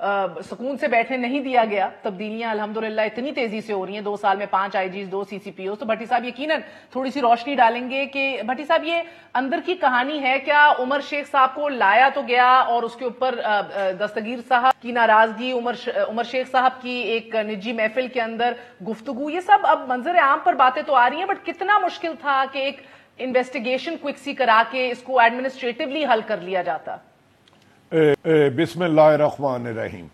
سکون سے بیٹھنے نہیں دیا گیا. تبدیلیاں الحمدللہ اتنی تیزی سے ہو رہی ہیں, 2 سال میں 5 IGs 2 CCPOs. تو بھٹی صاحب یقیناً تھوڑی سی روشنی ڈالیں گے کہ بھٹی صاحب یہ اندر کی کہانی ہے کیا؟ عمر شیخ صاحب کو لایا تو گیا اور اس کے اوپر دستگیر صاحب کی ناراضگی, عمر شیخ صاحب کی ایک نجی محفل کے اندر گفتگو, یہ سب اب منظر عام پر باتیں تو آ رہی ہیں, بٹ کتنا مشکل تھا کہ ایک انویسٹیگیشن کوئک سی کرا کے اس کو ایڈمنسٹریٹولی حل کر لیا جاتا؟ بسم اللہ الرحمن الرحیم.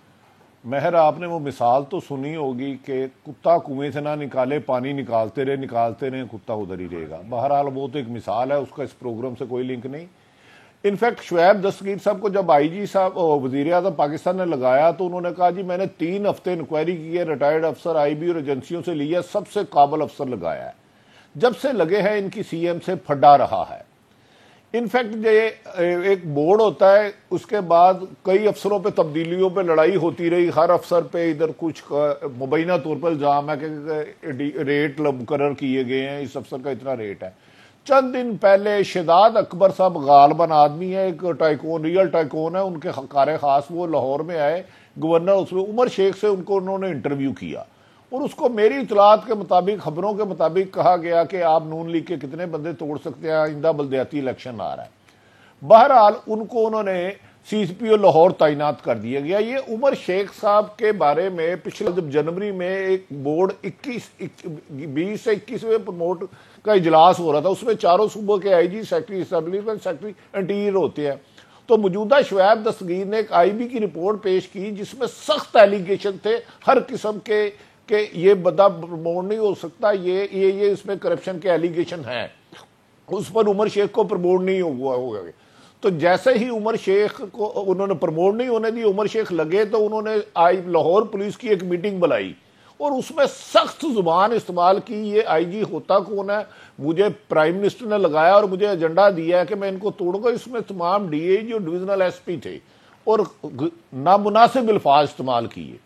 مہر, آپ نے وہ مثال تو سنی ہوگی کہ کتا کنویں سے نہ نکالے, پانی نکالتے رہے کتا ادھر ہی رہے گا. بہرحال وہ تو ایک مثال ہے, اس کا اس پروگرام سے کوئی لنک نہیں. انفیکٹ شعیب دستگیر صاحب کو جب IG صاحب وزیر اعظم پاکستان نے لگایا تو انہوں نے کہا جی میں نے 3 ہفتے انکوائری کی ہے, ریٹائرڈ افسر IB اور ایجنسیوں سے لی ہے, سب سے قابل افسر لگایا ہے. جب سے لگے ہیں ان کی CM سے پھڈا رہا ہے. انفیکٹ یہ ایک بورڈ ہوتا ہے, اس کے بعد کئی افسروں پہ تبدیلیوں پہ لڑائی ہوتی رہی, ہر افسر پہ ادھر کچھ مبینہ طور پر الزام ہے کہ ریٹ مقرر کیے گئے ہیں, اس افسر کا اتنا ریٹ ہے. چند دن پہلے شداد اکبر صاحب غالباً آدمی ہے, ایک ٹائکون, ریئل ٹائکون ہے, ان کے کار خاص, وہ لاہور میں آئے گورنر, اس میں عمر شیخ سے انہوں نے انٹرویو کیا اور اس کو میری اطلاعات کے مطابق, خبروں کے مطابق کہا گیا کہ آپ نون لیگ کے کتنے بندے توڑ سکتے ہیں, آئندہ بلدیاتی الیکشن آ رہا ہے. بہرحال ان کو انہوں نے CCPO لاہور تعینات کر دیا گیا. یہ عمر شیخ صاحب کے بارے میں پچھلے جب جنوری میں ایک بورڈ 20 سے 21 پروموٹ کا اجلاس ہو رہا تھا, اس میں چاروں صوبوں کے IG, secretary establishment, secretary interior ہوتے ہیں. تو موجودہ شعیب دستگیر نے ایک IB کی رپورٹ پیش کی جس میں سخت ایلیگیشن تھے ہر قسم کے کہ یہ بندہ پروموٹ نہیں ہو سکتا, یہ اس میں کرپشن کے ایلیگیشن ہیں. اس پر عمر شیخ کو پروموٹ نہیں ہوگا. تو جیسے ہی عمر شیخ کو انہوں نے پروموٹ نہیں ہونے دی, عمر شیخ لگے تو انہوں نے لاہور پولیس کی ایک میٹنگ بلائی اور اس میں سخت زبان استعمال کی. یہ IG ہوتا کون ہے, مجھے پرائم منسٹر نے لگایا اور مجھے ایجنڈا دیا ہے کہ میں ان کو توڑوں گا. اس میں تمام DIG اور ڈویژنل SP تھے اور نامناسب الفاظ استعمال کیے,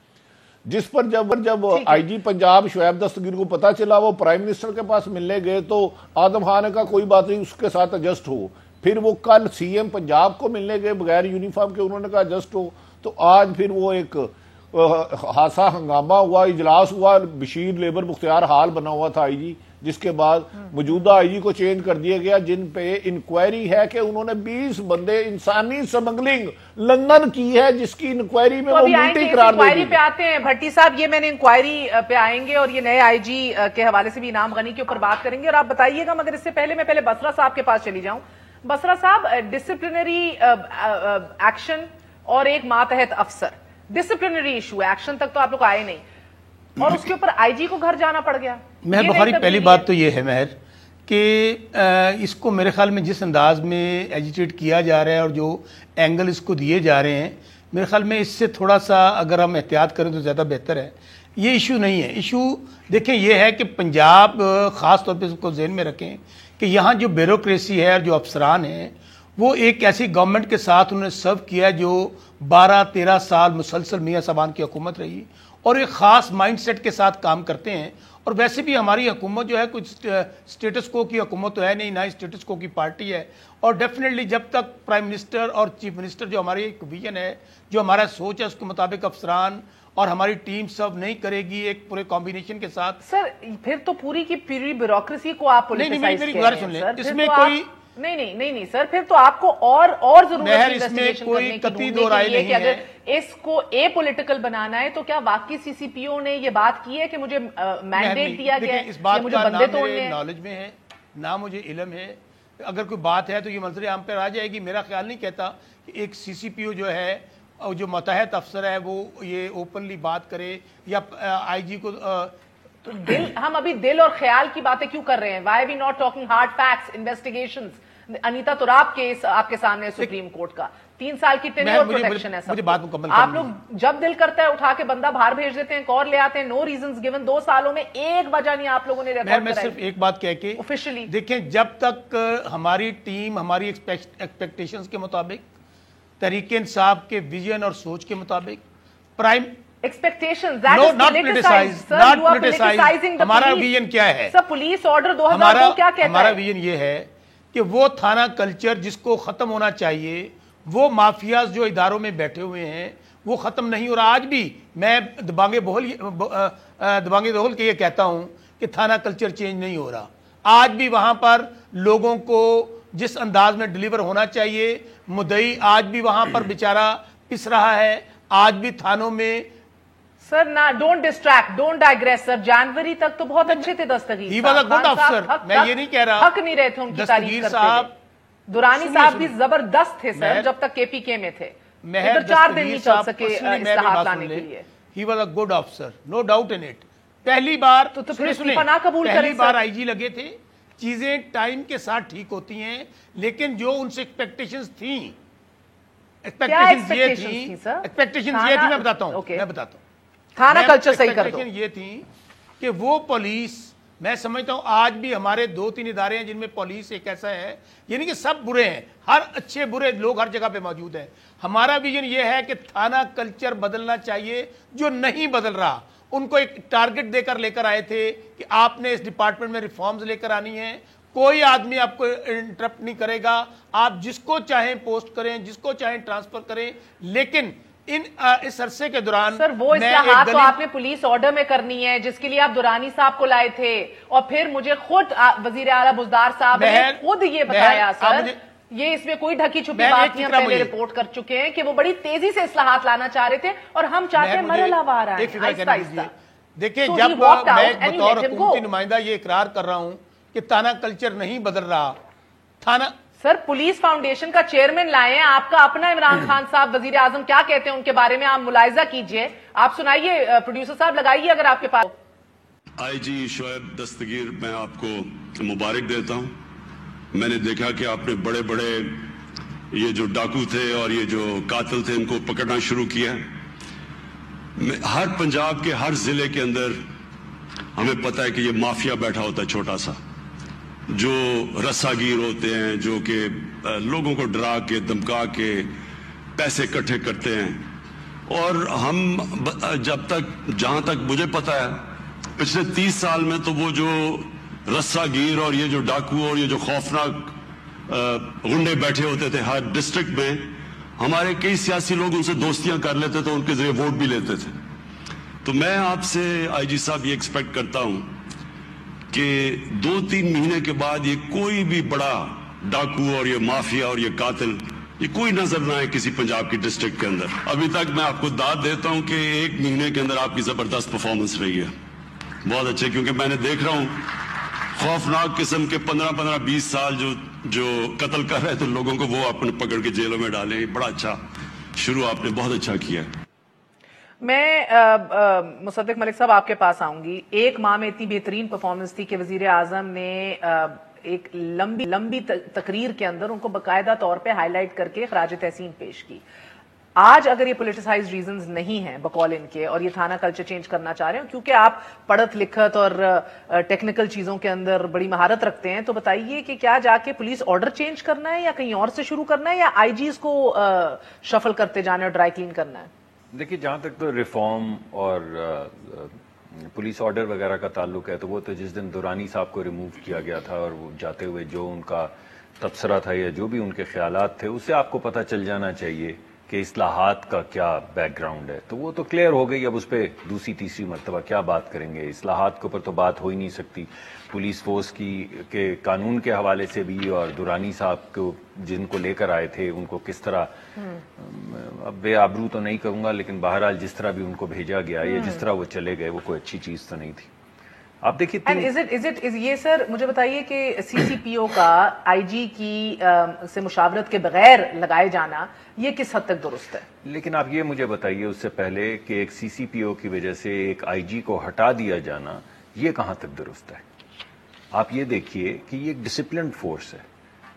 جس پر جب IG پنجاب شعیب دستگیر کو پتا چلا, وہ پرائم منسٹر کے پاس ملنے گئے تو آدم خان نے کہا کوئی بات نہیں, اس کے ساتھ ایڈجسٹ ہو. پھر وہ کل CM پنجاب کو ملنے گئے بغیر یونیفارم کے, انہوں نے کہا ایڈجسٹ ہو. تو آج پھر وہ ایک حادثہ ہنگامہ ہوا, اجلاس ہوا, بشیر لیبر مختار حال بنا ہوا تھا IG, جس کے بعد موجودہ IG کو چینج کر دیا گیا, جن پہ انکوائری ہے کہ انہوں نے 20 بندے انسانی سمگلنگ لندن کی ہے, جس کی انکوائری میں وہ ملٹی قرار دے دی. پہ آتے ہیں بھٹی صاحب, یہ میں نے انکوائری پہ آئیں گے اور یہ نئے IG کے حوالے سے بھی انعام غنی کے اوپر بات کریں گے, اور آپ بتائیے گا. مگر اس سے پہلے میں بسرا صاحب کے پاس چلی جاؤں. بسرا صاحب, ڈسپلنری ایکشن اور ایک ماتحت افسر, ڈسپلنری ایشو ہے, ایکشن تک تو آپ لوگ آئے نہیں, اور اس کے اوپر IG کو گھر جانا پڑ گیا. مہر بخاری, پہلی بات تو یہ ہے مہر کہ اس کو میرے خیال میں جس انداز میں ایجیٹیٹ کیا جا رہا ہے اور جو اینگل اس کو دیے جا رہے ہیں, میرے خیال میں اس سے تھوڑا سا اگر ہم احتیاط کریں تو زیادہ بہتر ہے. یہ ایشو نہیں ہے. ایشو دیکھیں یہ ہے کہ پنجاب, خاص طور پہ اس کو ذہن میں رکھیں کہ یہاں جو بیوروکریسی ہے اور جو افسران ہیں وہ ایک ایسی گورنمنٹ کے ساتھ انہوں نے سرو کیا جو 12-13 سال مسلسل میاں صاحبان کی حکومت رہی اور ایک خاص مائنڈ سیٹ کے ساتھ کام کرتے ہیں. اور ویسے بھی ہماری حکومت جو ہے کچھ اسٹیٹس کو کی حکومت تو ہے نہیں, نہ اسٹیٹس کو کی پارٹی ہے. اور ڈیفینیٹلی جب تک پرائم منسٹر اور چیف منسٹر جو ہماری ایک ویژن ہے, جو ہمارا سوچ ہے, اس کے مطابق افسران اور ہماری ٹیم سب نہیں کرے گی ایک پورے کمبینیشن کے ساتھ. سر پھر تو پوری کی پوری بیوروکریسی کو آپ پولیٹیسائز کر رہے ہیں سر. اس میں کوئی نہیں سر, پھر تو آپ کو اور ضرورت ہے انویسٹیگیشن کرنے کی, ڈھونڈنے کے لیے کہ اگر اس کو اے پولیٹیکل بنانا ہے تو کیا واقعی CCPO نے یہ بات کی ہے کہ مجھے مینڈیٹ دیا گیا ہے کہ مجھے بندے توڑنے ہیں؟ نالج میں ہے نہ مجھے علم ہے. اگر کوئی بات ہے تو یہ منظر عام پر آ جائے گی. میرا خیال نہیں کہتا کہ ایک CCPO جو ہے اور جو متحد افسر ہے وہ یہ اوپنلی بات کرے یا IG کو. ہم ابھی دل اور خیال کی باتیں کیوں کر رہے ہیں؟ Why we not talking hard facts, investigations. Anita Turab case آپ کے سامنے سپریم کورٹ کا 3 سال کی ٹینیور پروٹیکشن ہے. مجھے بات مکمل آپ لوگ جب دل کرتا ہے اٹھا کے بندہ باہر بھیج دیتے ہیں, کور لے آتے ہیں, نو ریزنز گیون. 2 سالوں میں ایک وجہ نہیں آپ لوگوں نے ریکارڈ کرائی. میں صرف ایک بات کہہ کے آفیشلی دیکھیں, جب تک ہماری ٹیم ہماری ایکسپیکٹیشنز کے مطابق, تحریک انصاف کے ویژن اور سوچ کے مطابق prime expectations, that is politicized, sir. You are politicizing the ہمارا ویژن کیا ہے سر؟ پولیس آرڈر 2002 کیا کہتا ہے؟ ہمارا ویژن یہ ہے کہ وہ تھانہ کلچر جس کو ختم ہونا چاہیے, وہ مافیاز جو اداروں میں بیٹھے ہوئے ہیں وہ ختم نہیں ہو رہا. آج بھی میں دبانگے دہل کے یہ کہتا ہوں کہ تھانہ کلچر چینج نہیں ہو رہا. آج بھی وہاں پر لوگوں کو جس انداز میں ڈیلیور ہونا چاہیے, مدعی آج بھی وہاں پر بیچارہ پس رہا ہے. آج بھی تھانوں میں سر نا don't district, don't digress sir. جنوری تک تو بہت اچھے تھے دستگیر ہی واز اے گڈ آفیسر, میں یہ نہیں کہہ رہا حق نہیں رہے تھے ان کی تعریف کرتے صاحب. دورانی صاحب بھی زبردست تھے سر جب تک کے پی کے میں تھے. ادھر 4 دن نہیں چل سکے اصلاحات لانے کے لیے. ہی was a good officer, no doubt in it. پہلی بار پہلی بار آئی جی لگے تھے. چیزیں ٹائم کے ساتھ ٹھیک ہوتی ہیں, لیکن جو ان سے ایکسپیکٹیشنز تھیں, میں بتاتا ہوں تھانہ کلچر صحیح کر دو. یہ تھی کہ وہ پولیس, میں سمجھتا ہوں آج بھی ہمارے 2-3 ادارے ہیں جن میں پولیس ایک ایسا ہے, یعنی کہ سب برے ہیں, ہر اچھے برے لوگ ہر جگہ پہ موجود ہیں. ہمارا ویژن یہ ہے کہ تھانہ کلچر بدلنا چاہیے, جو نہیں بدل رہا. ان کو ایک ٹارگٹ دے کر لے کر آئے تھے کہ آپ نے اس ڈپارٹمنٹ میں ریفارمز لے کر آنی ہیں. کوئی آدمی آپ کو انٹرپٹ نہیں کرے گا, آپ جس کو چاہیں پوسٹ کریں, جس کو چاہیں ٹرانسفر کریں, لیکن اس عرصے کے دوران سر وہ اصلاحات تو آپ نے پولیس آرڈر میں کرنی ہے, جس کے لیے آپ دورانی صاحب کو لائے تھے, اور پھر مجھے خود وزیر اعلیٰ بزدار صاحب نے خود یہ بتایا سر, یہ اس میں کوئی ڈھکی چھپی بات نہیں, ہم پہلے رپورٹ کر چکے ہیں کہ وہ بڑی تیزی سے اصلاحات لانا چاہ رہے تھے, اور ہم چاہتے ہیں مرحلہ وار آئیں آہستہ آہستہ. دیکھیں جب میں بطور حکومتی نمائندہ یہ اقرار کر رہا ہوں کہ تھانہ کلچر نہیں بدل رہا. تھانہ سر پولیس فاؤنڈیشن کا چیئرمین لائے ہیں, آپ کا اپنا عمران خان صاحب وزیر اعظم کیا کہتے ہیں ان کے بارے میں, آپ ملاحظہ کیجئے, آپ سنائیے, پروڈیوسر صاحب لگائیے اگر آپ کے پاس. آئی جی شعیب دستگیر, میں آپ کو مبارک دیتا ہوں. میں نے دیکھا کہ آپ نے بڑے بڑے یہ جو ڈاکو تھے اور یہ جو قاتل تھے ان کو پکڑنا شروع کیا. ہر پنجاب کے ہر ضلع کے اندر ہمیں پتہ ہے کہ یہ مافیا بیٹھا ہوتا ہے چھوٹا سا, جو رسا گیر ہوتے ہیں, جو کہ لوگوں کو ڈرا کے دھمکا کے پیسے اکٹھے کرتے ہیں. اور ہم جب تک جہاں تک مجھے پتہ ہے پچھلے 30 سال میں تو وہ جو رسا گیر اور یہ جو ڈاکو اور یہ جو خوفناک غنڈے بیٹھے ہوتے تھے ہر ڈسٹرکٹ میں, ہمارے کئی سیاسی لوگ ان سے دوستیاں کر لیتے تھے, ان کے ذریعے ووٹ بھی لیتے تھے. تو میں آپ سے آئی جی صاحب یہ ایکسپیکٹ کرتا ہوں کہ 2-3 مہینے کے بعد یہ کوئی بھی بڑا ڈاکو اور یہ مافیا اور یہ قاتل یہ کوئی نظر نہ آئے کسی پنجاب کی ڈسٹرکٹ کے اندر. ابھی تک میں آپ کو داد دیتا ہوں کہ 1 مہینے کے اندر آپ کی زبردست پرفارمنس رہی ہے, بہت اچھے, کیونکہ میں نے دیکھ رہا ہوں خوفناک قسم کے 15-20 سال جو قتل کر رہے تھے لوگوں کو, وہ اپنے پکڑ کے جیلوں میں ڈالے. بڑا اچھا شروع آپ نے بہت اچھا کیا. میں مصدق ملک صاحب آپ کے پاس آؤں گی. 1 ماہ میں اتنی بہترین پرفارمنس تھی کہ وزیر اعظم نے ایک لمبی تقریر کے اندر ان کو باقاعدہ طور پہ ہائی لائٹ کر کے خراج تحسین پیش کی. آج اگر یہ پولیٹیسائز ریزنز نہیں ہیں بقول ان کے, اور یہ تھانہ کلچر چینج کرنا چاہ رہے ہیں, کیونکہ آپ پڑھت لکھت اور ٹیکنیکل چیزوں کے اندر بڑی مہارت رکھتے ہیں, تو بتائیے کہ کیا جا کے پولیس آرڈر چینج کرنا ہے, یا کہیں اور سے شروع کرنا ہے, یا آئی جیز کو شفل کرتے جانا اور ڈرائی کلین کرنا ہے؟ دیکھیے جہاں تک تو ریفارم اور پولیس آرڈر وغیرہ کا تعلق ہے, تو وہ تو جس دن دورانی صاحب کو ریموو کیا گیا تھا, اور وہ جاتے ہوئے جو ان کا تبصرہ تھا یا جو بھی ان کے خیالات تھے, اس سے آپ کو پتہ چل جانا چاہیے کہ اصلاحات کا کیا بیک گراؤنڈ ہے. تو وہ تو کلیئر ہو گئی, اب اس پہ دوسری تیسری مرتبہ کیا بات کریں گے. اصلاحات کے اوپر تو بات ہو ہی نہیں سکتی. پولیس فورس کے قانون کے حوالے سے بھی, اور دورانی صاحب کو جن کو لے کر آئے تھے ان کو کس طرح, اب بے آبرو تو نہیں کہوں گا, لیکن بہرحال جس طرح بھی ان کو بھیجا گیا یا جس طرح وہ چلے گئے, وہ کوئی اچھی چیز تو نہیں تھی. آپ دیکھیے یہ سر مجھے بتائیے کہ سی سی پی او کا آئی جی کی سے مشاورت کے بغیر لگائے جانا یہ کس حد تک درست ہے؟ لیکن آپ یہ مجھے بتائیے اس سے پہلے کہ ایک سی سی پی او کی وجہ سے ایک آئی جی کو ہٹا دیا جانا یہ کہاں تک درست ہے؟ آپ یہ دیکھیے کہ یہ ایک ڈسپلنڈ فورس ہے,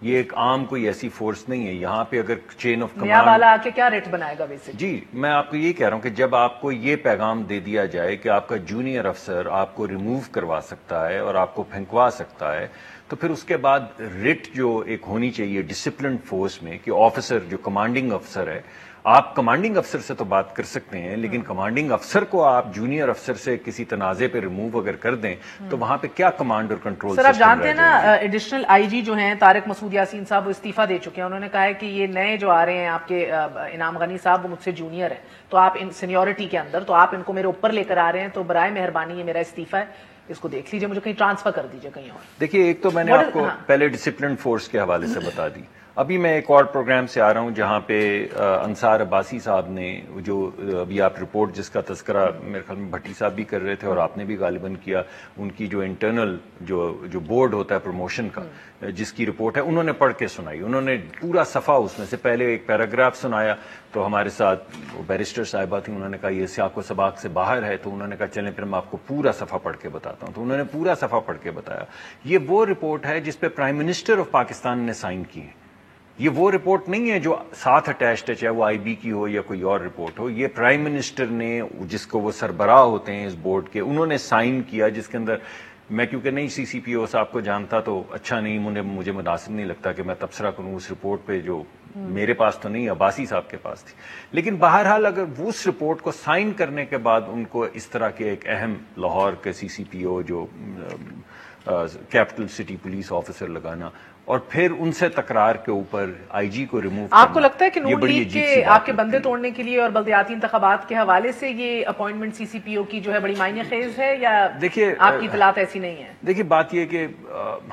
یہ ایک عام کوئی ایسی فورس نہیں ہے. یہاں پہ اگر چین آف کمانڈ والا آ کے کیا ریٹ بنائے گا بیسک؟ جی میں آپ کو یہ کہہ رہا ہوں کہ جب آپ کو یہ پیغام دے دیا جائے کہ آپ کا جونیئر افسر آپ کو ریموو کروا سکتا ہے اور آپ کو پھینکوا سکتا ہے, تو پھر اس کے بعد ریٹ جو ایک ہونی چاہیے ڈسپلنڈ فورس میں کہ آفیسر جو کمانڈنگ افسر ہے آپ کمانڈنگ افسر سے تو بات کر سکتے ہیں، لیکن کمانڈنگ افسر کو آپ جونیئر افسر سے کسی تنازع پہ ریموو اگر کر دیں تو وہاں پہ کیا کمانڈ اور کنٹرول سر آپ جانتے ہیں نا ایڈیشنل آئی جی جو ہیں طارق مسعود یاسین صاحب وہ استعفیٰ دے چکے ہیں. انہوں نے کہا ہے کہ یہ نئے جو آ رہے ہیں آپ کے انعام غنی صاحب وہ مجھ سے جونیئر ہیں، تو آپ ان سینیورٹی کے اندر تو آپ ان کو میرے اوپر لے کر آ رہے ہیں، تو برائے مہربانی یہ میرا استعفیٰ ہے، اس کو دیکھ لیجیے، مجھے کہیں ٹرانسفر کر دیجیے کہیں اور. دیکھیے ایک تو میں نے آپ کو پہلے ڈسپلن فورس کے حوالے سے بتا دی. ابھی میں ایک اور پروگرام سے آ رہا ہوں جہاں پہ انصار عباسی صاحب نے جو ابھی آپ رپورٹ جس کا تذکرہ میرے خیال میں بھٹی صاحب بھی کر رہے تھے اور آپ نے بھی غالباً کیا، ان کی جو انٹرنل جو بورڈ ہوتا ہے پروموشن کا جس کی رپورٹ ہے انہوں نے پڑھ کے سنائی. انہوں نے پورا صفحہ اس میں سے پہلے ایک پیراگراف سنایا تو ہمارے ساتھ بیرسٹر صاحبہ تھی، انہوں نے کہا یہ سیاق و سباق سے باہر ہے، تو انہوں نے کہا چلیں پھر میں آپ کو پورا صفحہ پڑھ کے بتاتا ہوں. تو انہوں نے پورا صفحہ پڑھ کے بتایا. یہ وہ رپورٹ ہے جس پہ پرائم منسٹر آف پاکستان نے سائن کی ہے. یہ وہ رپورٹ نہیں ہے جو ساتھ اٹیچڈ ہے، چاہے وہ آئی بی کی ہو یا کوئی اور رپورٹ ہو. یہ پرائم منسٹر نے، جس کو وہ سربراہ ہوتے ہیں اس بورڈ کے، انہوں نے سائن کیا، جس کے اندر میں کیونکہ نہیں سی سی پی او صاحب کو جانتا تو اچھا نہیں، مجھے مناسب نہیں لگتا کہ میں تبصرہ کروں اس رپورٹ پہ جو میرے پاس تو نہیں، عباسی صاحب کے پاس تھی. لیکن بہرحال اگر وہ اس رپورٹ کو سائن کرنے کے بعد ان کو اس طرح کے ایک اہم لاہور کے سی سی پی او جو کیپٹل سٹی پولیس آفیسر لگانا اور پھر ان سے تکرار کے اوپر آئی جی کو ریموو کرنا، آپ کو لگتا ہے کہ نون لیگ کے آپ کے بندے توڑنے کے لیے اور بلدیاتی انتخابات کے حوالے سے یہ اپوائنٹمنٹ سی سی پی او کی جو ہے بڑی معنی خیز ہے، یا دیکھیے آپ کی اطلاعات ایسی نہیں ہے؟ دیکھیے بات یہ کہ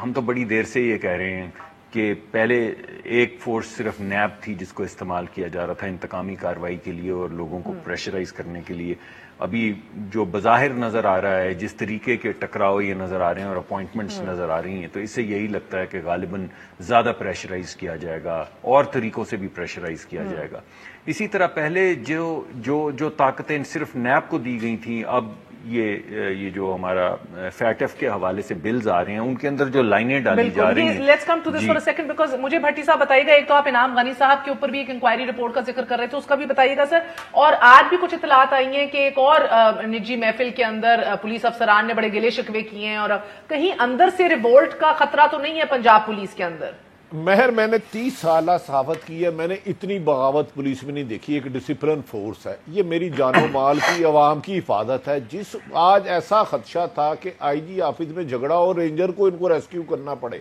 ہم تو بڑی دیر سے یہ کہہ رہے ہیں کہ پہلے ایک فورس صرف نیب تھی جس کو استعمال کیا جا رہا تھا انتقامی کارروائی کے لیے اور لوگوں کو پریشرائز کرنے کے لیے. ابھی جو بظاہر نظر آ رہا ہے، جس طریقے کے ٹکراؤ یہ نظر آ رہے ہیں اور اپوائنٹمنٹس نظر آ رہی ہیں، تو اس سے یہی لگتا ہے کہ غالباً زیادہ پریشرائز کیا جائے گا اور طریقوں سے بھی پریشرائز کیا جائے گا. اسی طرح پہلے جو طاقتیں صرف نیب کو دی گئی تھیں، اب یہ جو ہمارا فیٹ ایف کے حوالے سے بلز آ رہے ہیں ان کے اندر جو لائنیں ڈالی جا رہی ہیں. Let's come to this for a second because مجھے بھٹی صاحب بتائیے گا، ایک تو آپ انعام غنی صاحب کے اوپر بھی ایک انکوائری رپورٹ کا ذکر کر رہے تھے، اس کا بھی بتائیے گا سر. اور آج بھی کچھ اطلاعات آئی ہیں کہ ایک اور نجی محفل کے اندر پولیس افسران نے بڑے گلے شکوے کیے ہیں، اور کہیں اندر سے ریوولٹ کا خطرہ تو نہیں ہے پنجاب پولیس کے اندر؟ مہر میں نے 30 سالہ صحافت کی ہے، میں نے اتنی بغاوت پولیس میں نہیں دیکھی. ایک ڈسپلن فورس ہے، یہ میری جان و مال کی عوام کی حفاظت ہے. جس آج ایسا خدشہ تھا کہ آئی جی آفس میں جھگڑا اور رینجر کو ان کو ریسکیو کرنا پڑے.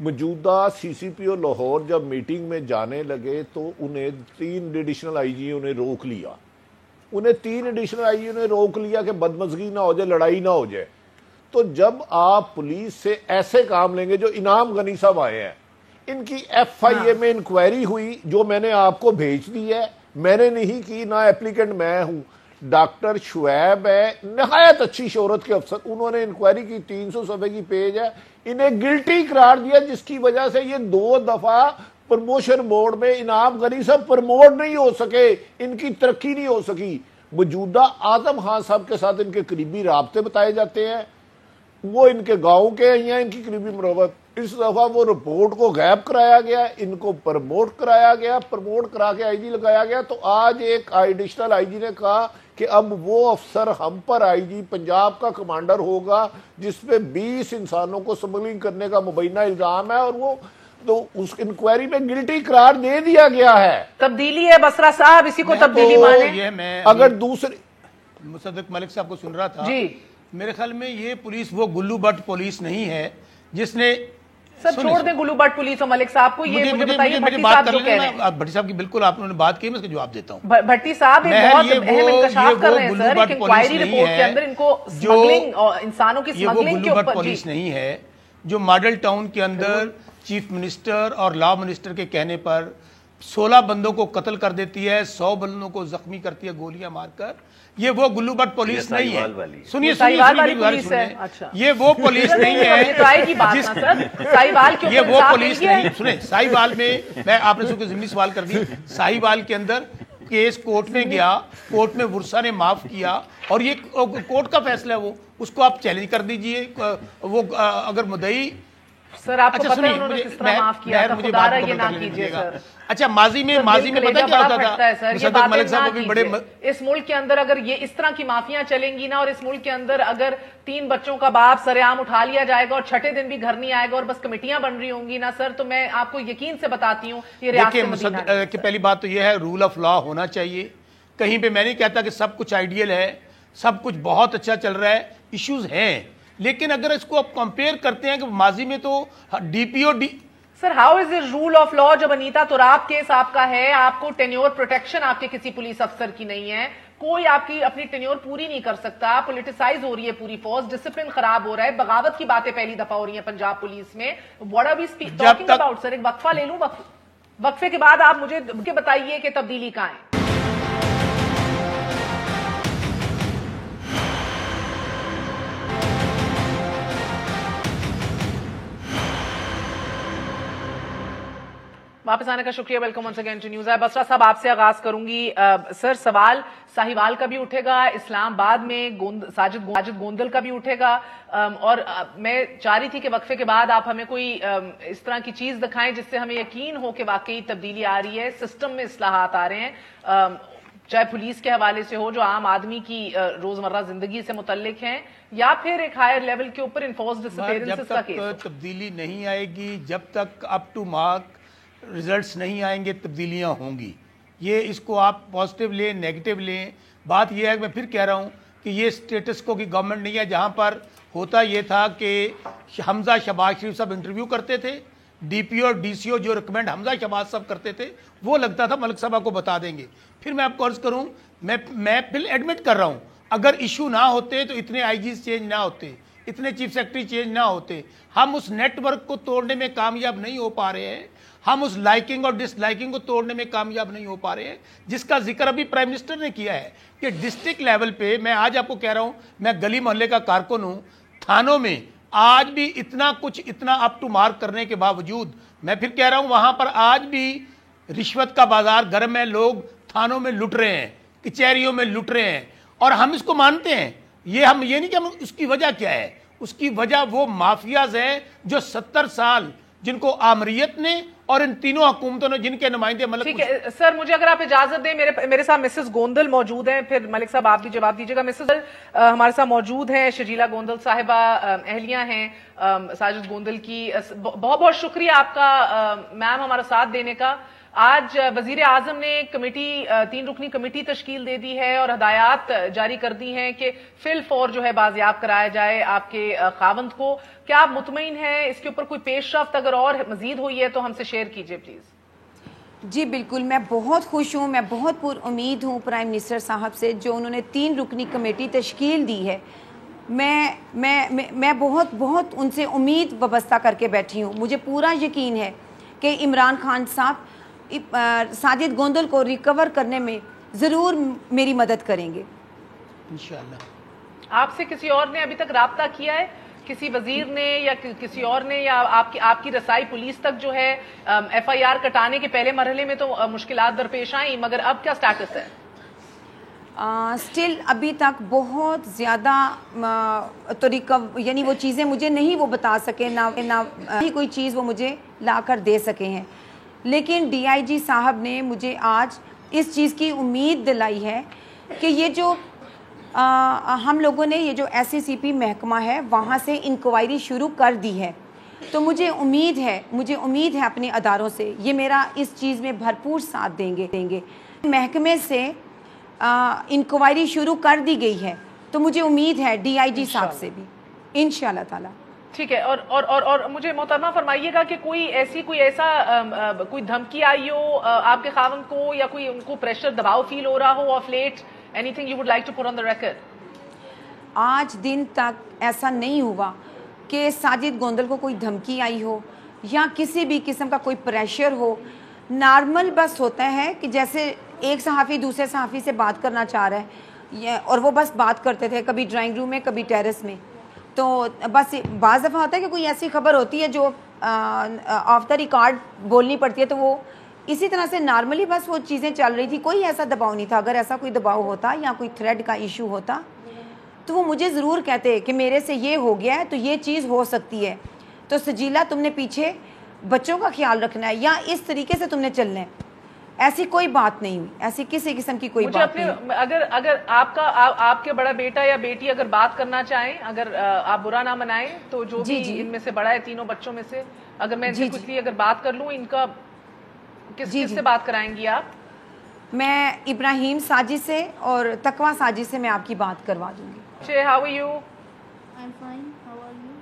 موجودہ سی سی پی او لاہور جب میٹنگ میں جانے لگے تو انہیں 3 ایڈیشنل آئی جی انہیں روک لیا. نے روک لیا کہ بدمزگی نہ ہو جائے، لڑائی نہ ہو جائے. تو جب آپ پولیس سے ایسے کام لیں گے، جو انعام غنی صاحب آئے ہیں، ان کی ایف آئی اے میں انکوائری ہوئی جو میں نے آپ کو بھیج دی ہے، میں نے نہیں کی، نہ ایپلیکنٹ میں ہوں، ڈاکٹر شعیب ہے، نہایت اچھی شہرت کے افسر، انہوں نے انکوائری کی، 300 صفحے کی پیج ہے، انہیں گلٹی قرار دیا، جس کی وجہ سے یہ 2 دفعہ پروموشن بورڈ میں انعام غنی صاحب پروموٹ نہیں ہو سکے، ان کی ترقی نہیں ہو سکی. موجودہ اعظم خان صاحب کے ساتھ ان کے قریبی رابطے بتائے جاتے ہیں، وہ ان کے گاؤں کے ہیں، ان کی قریبی مروت. اس دفعہ وہ رپورٹ کو غائب کرایا گیا، ان کو پروموٹ کرایا گیا، پروموٹ کرا کے آئی جی لگایا گیا. تو آج ایک ایڈیشنل آئی جی نے کہا کہ اب وہ افسر ہم پر آئی جی پنجاب کا کمانڈر ہوگا جس پہ 20 انسانوں کو سمگلنگ کرنے کا مبینہ الزام ہے، اور وہ تو اس انکوائری میں گلٹی قرار دے دیا گیا ہے. تبدیلی ہے بسرا صاحب، اسی کو تبدیلی مانے. اگر دوسری مصدق ملک صاحب کو سن رہا تھا، جی میرے خیال میں یہ پولیس وہ گلو بٹ پولیس نہیں ہے جس نے سر چھوڑ دیں گلو بٹ پولیس اور ملک صاحب کو. یہ مجھے بتائیے بھٹی صاحب جو کہہ رہے ہیں. بھٹی صاحب کی بالکل آپ نے بات کی، میں اس کا جواب دیتا ہوں. بھٹی صاحب ایک بہت اہم انکشاف کر رہے ہیں سر، ایک انکوائری رپورٹ کے اندر ان کو سمگلنگ اور انسانوں کی سمگلنگ کے اوپر. یہ وہ گلو بٹ پولیس نہیں ہے جو ماڈل ٹاؤن کے اندر چیف منسٹر اور لا منسٹر کے کہنے پر 16 بندوں کو قتل کر دیتی ہے، 100 بندوں کو زخمی کرتی ہے گولیاں مار کر. یہ وہ گلو بٹ پولیس نہیں ہے. سنیے یہ وہ پولیس نہیں ہے، یہ وہ پولیس نہیں. سنیں ساہیوال میں آپ نے ضمنی سوال کر دی. ساہیوال کے اندر کیس کورٹ میں گیا، کورٹ میں ورثہ نے معاف کیا، اور یہ کورٹ کا فیصلہ ہے، وہ اس کو آپ چیلنج کر دیجئے. وہ اگر مدعی سر آپ کو اچھا پتہ ہے سنیے، انہوں نے مجھے کس طرح معاف کیا تھا؟ مجھے خدا بات رہا یہ مکمل نہ کر لینے کیجیے دیجیے گا۔ سر۔ اچھا ماضی میں پتہ کیا ہوتا تھا سر، یہ مصدق باتیں ملک صاحب نہ وہ بھی بڑے کیجیے۔ اس ملک کے اندر اگر یہ اس طرح کی مافیاں چلیں گی نا، اور اس ملک کے اندر اگر 3 بچوں کا باپ سر عام اٹھا لیا جائے گا اور چھٹے دن بھی گھر نہیں آئے گا اور بس کمیٹیاں بن رہی ہوں گی نا سر، تو میں آپ کو یقین سے بتاتی ہوں یہ ریاست دیکھیں مدینہ مصدق کہ پہلی بات تو یہ ہے رول آف لا ہونا چاہیے، کہیں پہ میں نہیں کہتا کہ سب کچھ آئیڈیل ہے، سب کچھ بہت اچھا چل رہا ہے، ایشوز ہیں، لیکن اگر اس کو آپ کمپیئر کرتے ہیں کہ ماضی میں تو D P O sir how is it rule of law جب انیتا تراب کیس آپ کا ہے، آپ کو ٹینیور پروٹیکشن آپ کے کسی پولیس افسر کی نہیں ہے، کوئی آپ کی اپنی ٹینیور پوری نہیں کر سکتا، پولیٹیسائز ہو رہی ہے پوری فورس، ڈسپلن خراب ہو رہا ہے، بغاوت کی باتیں پہلی دفعہ ہو رہی ہیں پنجاب پولیس میں، what are we talking about sir? ایک وقفہ لے لوں، وقفے کے بعد آپ مجھے بتائیے کہ تبدیلی کہاں ہے؟ واپس آنے کا شکریہ، welcome once again to News I. Basra sahab آپ سے آغاز کروں گی۔ سر سوال ساہیوال کا بھی اٹھے گا، اسلام آباد میں ساجد گوندل کا بھی اٹھے گا، اور میں چاہ رہی تھی کہ وقفے کے بعد آپ ہمیں کوئی اس طرح کی چیز دکھائیں جس سے ہمیں یقین ہو کہ واقعی تبدیلی آ رہی ہے، سسٹم میں اصلاحات آ رہے ہیں، چاہے پولیس کے حوالے سے ہو جو عام آدمی کی روزمرہ زندگی سے متعلق ہیں، یا پھر ایک ہائر لیول کے اوپر انفورس ڈسپیرنسز کا کیس۔ جب تک تبدیلی نہیں آئے گی، جب تک اپ ٹو مارک ریزلٹس نہیں آئیں گے، تبدیلیاں ہوں گی۔ یہ اس کو آپ پازیٹیو لیں، نیگیٹو لیں، بات یہ ہے کہ میں پھر کہہ رہا ہوں کہ یہ اسٹیٹس کو کی گورنمنٹ نہیں ہے جہاں پر ہوتا یہ تھا کہ حمزہ شہباز شریف صاحب انٹرویو کرتے تھے، D P O D C او جو ریکمینڈ حمزہ شہباز صاحب کرتے تھے وہ لگتا تھا ملک صاحب کو بتا دیں گے۔ پھر میں آپ کو عرض کروں، میں پھر ایڈمٹ کر رہا ہوں اگر ایشو نہ ہوتے تو اتنے آئی جیز چینج نہ ہوتے، اتنے چیف سیکرٹری چینج نہ ہوتے، ہم اس نیٹ ورک کو توڑنے میں کامیاب نہیں ہو پا رہے ہیں، ہم اس لائکنگ اور ڈس لائکنگ کو توڑنے میں کامیاب نہیں ہو پا رہے ہیں، جس کا ذکر ابھی پرائم منسٹر نے کیا ہے کہ ڈسٹرکٹ لیول پہ، میں آج آپ کو کہہ رہا ہوں، میں گلی محلے کا کارکن ہوں، تھانوں میں آج بھی اتنا اپ ٹو مارک کرنے کے باوجود میں پھر کہہ رہا ہوں وہاں پر آج بھی رشوت کا بازار گرم ہے، لوگ تھانوں میں لٹ رہے ہیں، کچہریوں میں لٹ رہے ہیں، اور ہم اس کو مانتے ہیں۔ یہ نہیں کہ ہم اس کی وجہ کیا ہے، اس کی وجہ وہ مافیاز ہیں جو 70 سال جن کو آمریت نے اور ان تینوں حکومتوں نے جن کے نمائندے ملک۔ ٹھیک ہے سر، مجھے اگر آپ اجازت دیں، میرے ساتھ مسز گوندل موجود ہیں، پھر ملک صاحب آپ بھی جواب دیجیے گا۔ مسز ہمارے ساتھ موجود ہیں شجیلا گوندل صاحبہ، اہلیہ ہیں ساجد گوندل کی۔ بہت بہت شکریہ آپ کا میم ہمارا ساتھ دینے کا۔ آج وزیر اعظم نے کمیٹی 3 رکنی کمیٹی تشکیل دے دی ہے اور ہدایات جاری کر دی ہیں کہ فی الفور جو ہے بازیاب کرایا جائے آپ کے خاوند کو۔ کیا آپ مطمئن ہیں اس کے اوپر کوئی پیش رفت اگر اور مزید ہوئی ہے تو ہم سے شیئر کیجئے پلیز۔ جی بالکل، میں بہت خوش ہوں، میں بہت پر امید ہوں پرائم منسٹر صاحب سے جو انہوں نے 3 رکنی کمیٹی تشکیل دی ہے۔ میں بہت ان سے امید وابستہ کر کے بیٹھی ہوں۔ مجھے پورا یقین ہے کہ عمران خان صاحب ساجد گوندل کو ریکور کرنے میں ضرور میری مدد کریں گے انشاءاللہ۔ آپ سے کسی اور نے ابھی تک رابطہ کیا ہے، کسی وزیر نے یا کسی اور نے، یا آپ کی رسائی پولیس تک جو ہے ایف آئی آر کٹانے کے پہلے مرحلے میں تو مشکلات درپیش آئیں، مگر اب کیا سٹیٹس ہے؟ سٹل ابھی تک بہت زیادہ طریقہ، یعنی وہ چیزیں مجھے نہیں وہ بتا سکے، نہ کوئی چیز وہ مجھے لا کر دے سکے ہیں، لیکن ڈی آئی جی صاحب نے مجھے آج اس چیز کی امید دلائی ہے کہ یہ جو ہم لوگوں نے یہ جو ایس سی سی پی محکمہ ہے وہاں سے انکوائری شروع کر دی ہے، تو مجھے امید ہے اپنے اداروں سے یہ میرا اس چیز میں بھرپور ساتھ دیں گے۔ محکمے سے انکوائری شروع کر دی گئی ہے، تو مجھے امید ہے ڈی آئی جی صاحب سے بھی انشاءاللہ تعالی۔ ٹھیک ہے، اور مجھے محترمہ فرمائیے گا کہ کوئی دھمکی آئی ہو آپ کے خاوند کو، یا کوئی ان کو پریشر دباؤ فیل ہو رہا ہو of late, anything you would like to put on the record؟ آج دن تک ایسا نہیں ہوا کہ ساجد گوندل کو کوئی دھمکی آئی ہو یا کسی بھی قسم کا کوئی پریشر ہو۔ نارمل بس ہوتا ہے کہ جیسے ایک صحافی دوسرے صحافی سے بات کرنا چاہ رہا ہے، اور وہ بس بات کرتے تھے، کبھی ڈرائنگ روم میں کبھی ٹیرس میں، تو بس بعض دفعہ ہوتا ہے کہ کوئی ایسی خبر ہوتی ہے جو آف دا ریکارڈ بولنی پڑتی ہے، تو وہ اسی طرح سے نارملی بس وہ چیزیں چل رہی تھی، کوئی ایسا دباؤ نہیں تھا۔ اگر ایسا کوئی دباؤ ہوتا یا کوئی تھریڈ کا ایشو ہوتا تو وہ مجھے ضرور کہتے کہ میرے سے یہ ہو گیا ہے تو یہ چیز ہو سکتی ہے، تو سجیلا تم نے پیچھے بچوں کا خیال رکھنا ہے یا اس طریقے سے تم نے چلنا ہے. ایسی کوئی بات نہیں ہوئی, ایسی کسی قسم کی کوئی بات نہیں. اگر آپ کے بڑا بیٹا یا بیٹی اگر بات کرنا چاہیں, اگر آپ برا نہ منائیں, تو جو بھی ان میں سے بڑا ہے تینوں بچوں میں سے, اگر میں ان سے کچھ اگر بات کر لوں, ان کا کس سے بات کرائیں گی آپ؟ میں ابراہیم ساجد سے اور تقویٰ ساجد سے میں آپ کی بات کروا دوں گی. How are you? I'm fine. How are you?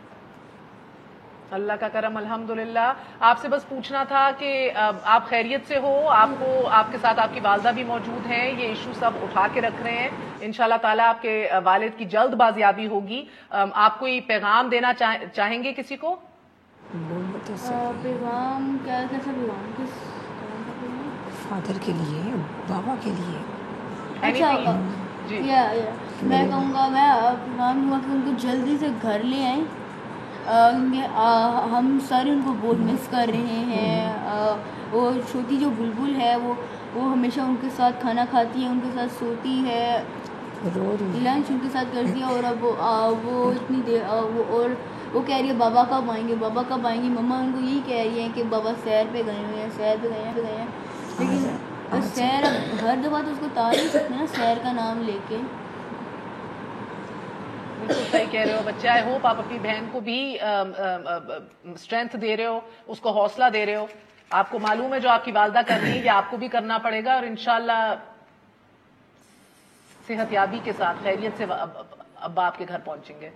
اللہ کا کرم الحمدللہ. آپ سے بس پوچھنا تھا کہ آپ خیریت سے ہو؟ آپ کے ساتھ آپ کی والدہ بھی موجود ہیں, یہ ایشو سب اٹھا کے رکھ رہے ہیں. انشاءاللہ تعالیٰ آپ کے والد کی جلد بازیابی ہوگی. آپ کوئی پیغام دینا چاہیں گے کسی کو؟ پیغام کیسا پیغام؟ کس فادر کے لیے, بابا کے لیے. اچھا میں کہوں گا, میں پیغام دوں گا کہ ان کو جلدی سے گھر لے آئیں. ہم سارے ان کو بہت مس کر رہے ہیں. وہ چھوٹی جو بلبل ہے وہ ہمیشہ ان کے ساتھ کھانا کھاتی ہے, ان کے ساتھ سوتی ہے, لنچ ان کے ساتھ کرتی ہے. اور اب وہ اتنی دیر وہ کہہ رہی ہے بابا کب آئیں گے, بابا کب آئیں گے. مما ان کو یہی کہہ رہی ہیں کہ بابا سیر پہ گئے ہوئے ہیں. لیکن سیر ہر دفعہ تو اس کو تار نہیں سکتے نا سیر کا نام لے کے. بالکل صحیح کہہ رہے ہو بچے. آئی ہوپ آپ اپنی بہن کو بھی اسٹرینتھ دے رہے ہو, اس کو حوصلہ دے رہے ہو. آپ کو معلوم ہے جو آپ کی والدہ کر رہی ہے یہ آپ کو بھی کرنا پڑے گا, اور انشاءاللہ صحت یابی کے ساتھ خیریت سے ابا آپ کے گھر پہنچیں گے.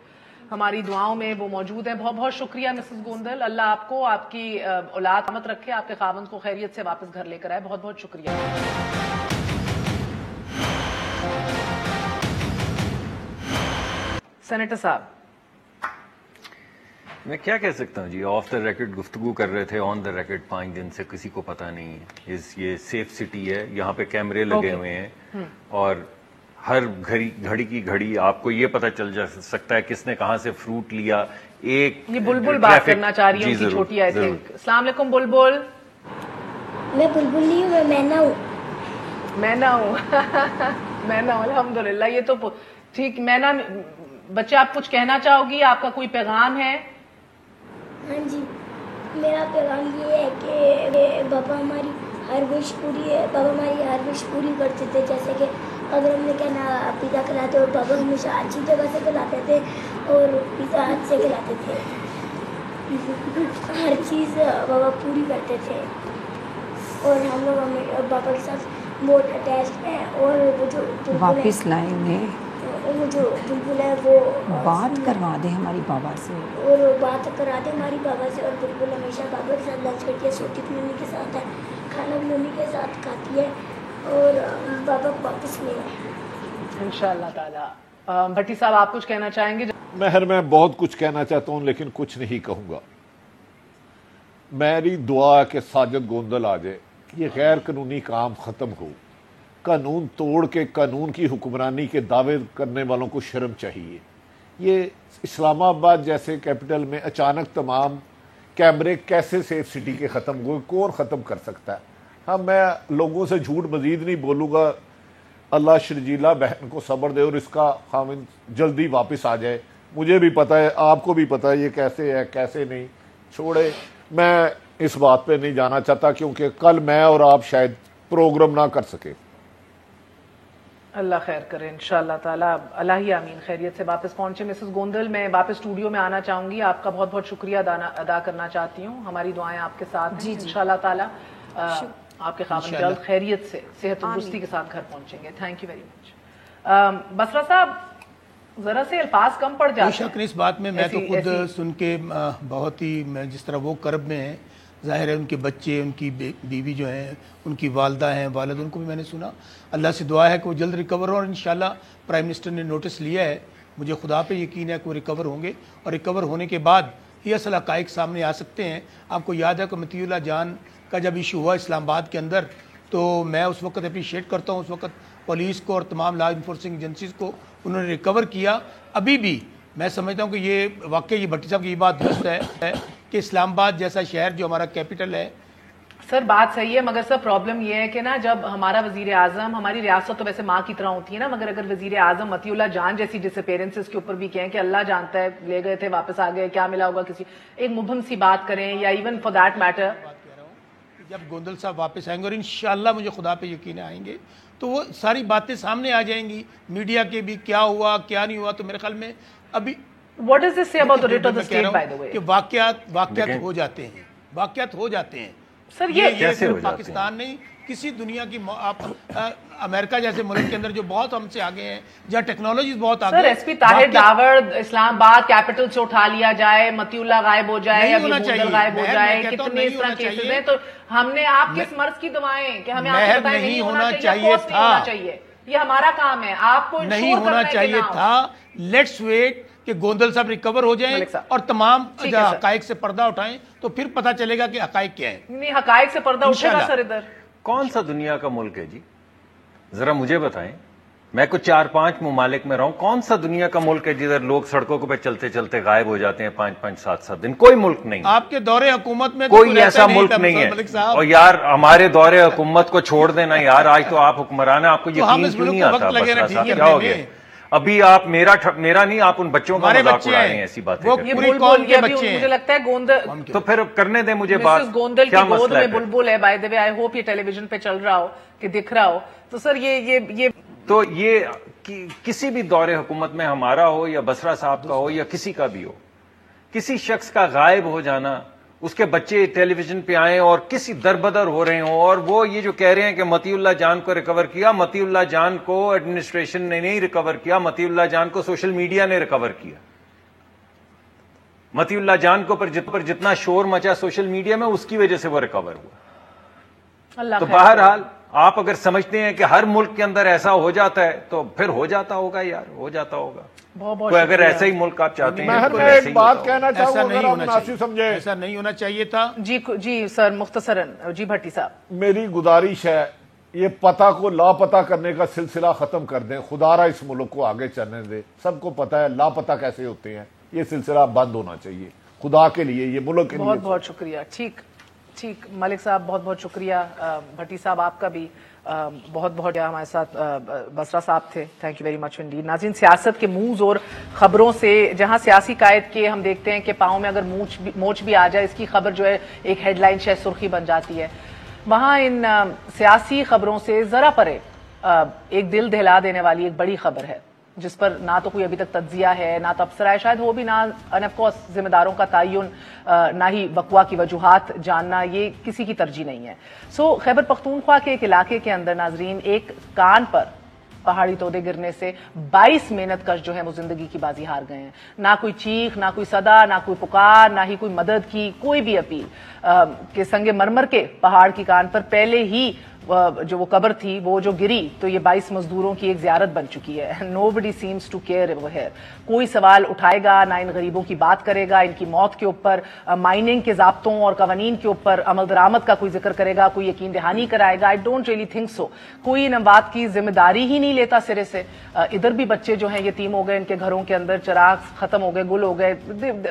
ہماری دعاؤں میں وہ موجود ہیں. بہت بہت شکریہ مسز گوندل. اللہ آپ کو, آپ کی اولاد سلامت رکھے, آپ کے خاوند کو خیریت سے واپس گھر لے کر آئے. بہت بہت شکریہ. سینیٹر صاحب, میں کیا کہہ سکتا ہوں جی. آف دا ریکارڈ گفتگو کر رہے تھے, آن دا ریکارڈ 5 دن سے کسی کو پتہ نہیں ہے. یہ سیف سٹی ہے, یہاں پہ کیمرے لگے ہوئے ہیں, اور ہر گھڑی کی گھڑی آپ کو یہ پتہ چل جا سکتا ہے کس نے کہاں سے فروٹ لیا. ایک یہ بلبل بات کرنا چاہ رہی ہے, ان کی چھوٹی آئی تھنک. السلام علیکم بلبل. میں بلبل نہیں ہوں, میں مینا ہوں. مینا ہوں. مینا الحمدللہ. یہ تو ٹھیک. مینا بچے آپ کچھ کہنا چاہو گی, آپ کا کوئی پیغام ہے؟ ہاں جی, میرا پیغام یہ ہے کہ بابا ہماری ہر وش پوری ہے. بابا ہماری ہر وش پوری کرتے تھے. جیسے کہ اگر ہم نے کہنا پیزا کھلاتے, اور بابا ہمیشہ اچھی جگہ سے کھلاتے تھے, اور پیزا ہاتھ سے کھلاتے تھے. ہر چیز بابا پوری کرتے تھے, اور ہم لوگ ہمیں بابا کے ساتھ بہت اٹیچ ہیں. اور وہ جو واپس لائے انہیں, وہ جو بلبل ہے وہ بات کروا دیں ہماری بابا سے, اور بات کرا دیں ہماری بابا سے. اور بلبل ہمیشہ بابا کے ساتھ لنچ کرتی ہے, سوتی بھی انہیں کے ساتھ ہے, کھانا بھی انہیں کے ساتھ کھاتی ہے, اور بابا کو واپس لے آئے انشاءاللہ تعالیٰ. بھٹی صاحب آپ کچھ کہنا چاہیں گے؟ مہر, میں بہت کچھ کہنا چاہتا ہوں لیکن کچھ نہیں کہوں گا. میری دعا کہ ساجد گوندل آ جائے, یہ غیر قانونی کام ختم ہو. قانون توڑ کے قانون کی حکمرانی کے دعوے کرنے والوں کو شرم چاہیے. یہ اسلام آباد جیسے کیپٹل میں اچانک تمام کیمرے کیسے سیف سٹی کے ختم ہوئے, کون ختم کر سکتا ہے؟ ہاں, میں لوگوں سے جھوٹ مزید نہیں بولوں گا. اللہ شرجیلا بہن کو صبر دے اور اس کا خاوند جلدی واپس آ جائے. مجھے بھی پتہ ہے, آپ کو بھی پتہ ہے یہ کیسے ہے کیسے نہیں. چھوڑے, میں اس بات پہ نہیں جانا چاہتا کیونکہ کل میں اور آپ شاید پروگرام نہ کر سکے. اللہ خیر کرے انشاءاللہ تعالیٰ. اللہ ہی آمین. خیریت سے واپس پہنچے. مسز گوندل, میں واپس اسٹوڈیو میں آنا چاہوں گی. آپ کا بہت بہت شکریہ ادا کرنا چاہتی ہوں. ہماری دعائیں آپ کے ساتھ ہیں. انشاءاللہ تعالیٰ آپ کے خاوند جلد خیریت سے صحت و درستی کے ساتھ گھر پہنچیں گے. Thank you very much. Basra sahab, ذرا سے الفاظ کم پڑ جاتے ہیں. کوئی شک نہیں اس بات میں تو خود سن کے بہت ہی, جس طرح وہ کرب میں ہیں, ظاہر ہے ان کے بچے, ان کی بیوی جو ہیں, ان کی والدہ ہیں, والد, ان کو بھی میں نے سنا. اللہ سے دعا ہے کہ وہ جلد ریکور ہوں, اور انشاءاللہ پرائم منسٹر نے نوٹس لیا ہے. مجھے خدا پہ یقین ہے کہ وہ ریکور ہوں گے, اور ریکور ہونے کے بعد یہ اصل حقائق سامنے آ سکتے ہیں. آپ کو یاد ہے کہ مطیع اللہ جان کا جب ایشو ہوا اسلام آباد کے اندر, تو میں اس وقت اپریشیٹ کرتا ہوں اس وقت پولیس کو اور تمام لا انفورسنگ ایجنسیز کو, انہوں نے ریکور کیا. ابھی بھی میں سمجھتا ہوں کہ یہ واقعی یہ بھٹی صاحب کی یہ بات درست ہے کہ اسلام آباد جیسا شہر جو ہمارا کیپٹل ہے, سر بات صحیح ہے، مگر سر پرابلم یہ ہے کہ نا جب ہمارا وزیر اعظم، ہماری ریاست تو ویسے ماں کی طرح ہوتی ہے نا، مگر اگر وزیر اعظم مطیع اللہ جان جیسی ڈس اپیرنسز کے اوپر بھی کہیں کہ اللہ جانتا ہے لے گئے تھے واپس آ گئے، کیا ملا ہوگا، کسی ایک مبہم سی بات کریں، یا ایون فار دیٹ میٹر جب گوندل صاحب واپس آئیں گے، اور انشاءاللہ مجھے خدا پہ یقین آئیں گے، تو وہ ساری باتیں سامنے آ جائیں گی، میڈیا کے بھی کیا ہوا کیا نہیں ہوا. تو میرے خیال میں ابھی واٹ از دس سے about the rate of the state by the way کہ واقعات ہو جاتے ہیں، واقعات ہو جاتے ہیں. سر یہ صرف پاکستان نہیں، کسی دنیا کی امریکہ جیسے ملک کے اندر جو بہت ہم سے آگے ہیں، جہاں ٹیکنالوجیز بہت آگے ہیں. سر ایس پی طاہر داور اسلام آباد کیپٹل سے اٹھا لیا جائے، مطیع اللہ غائب ہو جائے، ابھی گوندل غائب ہو جائے، کتنے اس طرح کیسز ہیں. تو ہم نے آپ کس مرض کی دعائیں کہ ہمیں آپ کو بتائیں نہیں ہونا چاہیے، یہ ہمارا کام ہے، آپ کو نہیں ہونا چاہیے تھا. لیٹس ویٹ کہ گوندل صاحب ریکور ہو جائیں اور تمام حقائق سے پردہ اٹھائیں، تو پھر پتہ چلے گا کہ حقائق کیا ہیں. نہیں حقائق سے پردہ اٹھے گا سر. ادھر کون سا دنیا کا ملک ہے جی؟ ذرا مجھے بتائیں. میں کچھ 4-5 ممالک میں رہا ہوں. کون سا دنیا کا ملک ہے جدھر لوگ سڑکوں پہ چلتے چلتے غائب ہو جاتے ہیں 5-5 7-7 دن؟ کوئی ملک نہیں. آپ کے دور حکومت میں کوئی ایسا ملک نہیں ہے. اور یار ہمارے دور حکومت کو چھوڑ دینا یار، آج تو آپ حکمران ہیں، آپ کو یقین کیوں نہیں آتا؟ بسرا صاحب کیا ہو گیا؟ ابھی آپ میرا نہیں، آپ ان بچوں کا مذاق اڑا رہے ہیں ایسی باتیں. مجھے لگتا ہے گوندل تو پھر کرنے دیں مجھے بات. گوندل کی گود میں بلبل ہے. By the way I hope یہ ٹیلی ویژن پہ چل رہا ہو کہ دکھ رہا ہو. تو سر یہ تو یہ کسی بھی دور حکومت میں ہمارا ہو یا بسرا صاحب کا ہو یا کسی کا بھی ہو، کسی شخص کا غائب ہو جانا، اس کے بچے ٹیلی ویژن پہ آئیں اور کسی دربدر ہو رہے ہوں، اور وہ یہ جو کہہ رہے ہیں کہ مطیع اللہ جان کو ریکور کیا، مطیع اللہ جان کو ایڈمنسٹریشن نے نہیں ریکور کیا، مطیع اللہ جان کو سوشل میڈیا نے ریکور کیا. مطیع اللہ جان کو پر جتنا شور مچا سوشل میڈیا میں، اس کی وجہ سے وہ ریکور ہوا. تو بہرحال آپ اگر سمجھتے ہیں کہ ہر ملک کے اندر ایسا ہو جاتا ہے تو پھر ہو جاتا ہوگا یار، ہو جاتا ہوگا. کوئی اگر ایسا ہی ملک آپ چاہتے ہیں، ایک بات کہنا چاہوں ایسا نہیں ہونا چاہیے تھا. جی سر مختصراً. جی بھٹی صاحب، میری گزارش ہے یہ پتہ کو لاپتہ کرنے کا سلسلہ ختم کر دیں. خدا را اس ملک کو آگے چلنے دے. سب کو پتہ ہے لاپتہ کیسے ہوتے ہیں، یہ سلسلہ بند ہونا چاہیے خدا کے لیے، یہ ملک کے لیے. بہت بہت شکریہ. ٹھیک ملک صاحب بہت بہت شکریہ. بھٹی صاحب آپ کا بھی بہت بہت. ہمارے ساتھ بسرا صاحب تھے. Thank you very much indeed. ناظرین، سیاست کے موز اور خبروں سے جہاں سیاسی قائد کے ہم دیکھتے ہیں کہ پاؤں میں اگر موچ بھی آ جائے، اس کی خبر جو ہے ایک ہیڈ لائن شاید سرخی بن جاتی ہے، وہاں ان سیاسی خبروں سے ذرا پرے ایک دل دہلا دینے والی ایک بڑی خبر ہے، جس پر نہ تو کوئی ابھی تک تجزیہ ہے، نہ تبصرہ ہے، شاید وہ بھی نہ آف کورس ذمہ داروں کا تعین، نہ ہی وقوع کی وجوہات جاننا، یہ کسی کی ترجیح نہیں ہے. سو خیبر پختونخوا کے ایک علاقے کے اندر ناظرین ایک کان پر پہاڑی تودے گرنے سے 22 محنت کش جو ہے وہ زندگی کی بازی ہار گئے ہیں. نہ کوئی چیخ، نہ کوئی صدا، نہ کوئی پکار، نہ ہی کوئی مدد کی کوئی بھی اپیل. کہ سنگ مرمر کے پہاڑ کی کان پر پہلے ہی جو وہ قبر تھی وہ جو گری تو یہ 22 مزدوروں کی ایک زیارت بن چکی ہے. Nobody seems to care over here. کوئی سوال اٹھائے گا نہ ان غریبوں کی بات کرے گا، ان کی موت کے اوپر، مائننگ کے ضابطوں اور قوانین کے اوپر عمل درآمد کا کوئی ذکر کرے گا، کوئی یقین دہانی کرائے گا. I don't really think so. کوئی ان بات کی ذمہ داری ہی نہیں لیتا سرے سے. ادھر بھی بچے جو ہیں یتیم ہو گئے، ان کے گھروں کے اندر چراغ ختم ہو گئے، گل ہو گئے،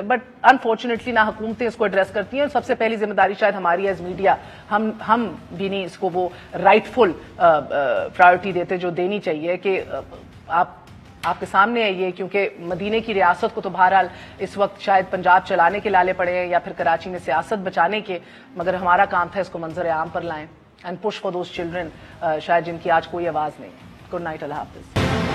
بٹ انفارچونیٹلی نہ حکومتیں اس کو ایڈریس کرتی ہیں. سب سے پہلی ذمہ داری شاید ہماری ایز میڈیا، ہم بھی نہیں اس کو وہ رائٹ فل پرائرٹی دیتے جو دینی چاہیے. کہ آپ کے سامنے ہے یہ، کیونکہ مدینے کی ریاست کو تو بہرحال اس وقت شاید پنجاب چلانے کے لالے پڑے ہیں یا پھر کراچی میں سیاست بچانے کے، مگر ہمارا کام تھا اس کو منظر عام پر لائیں and push for those children شاید جن کی آج کوئی آواز نہیں. گڈ نائٹ، اللہ حافظ.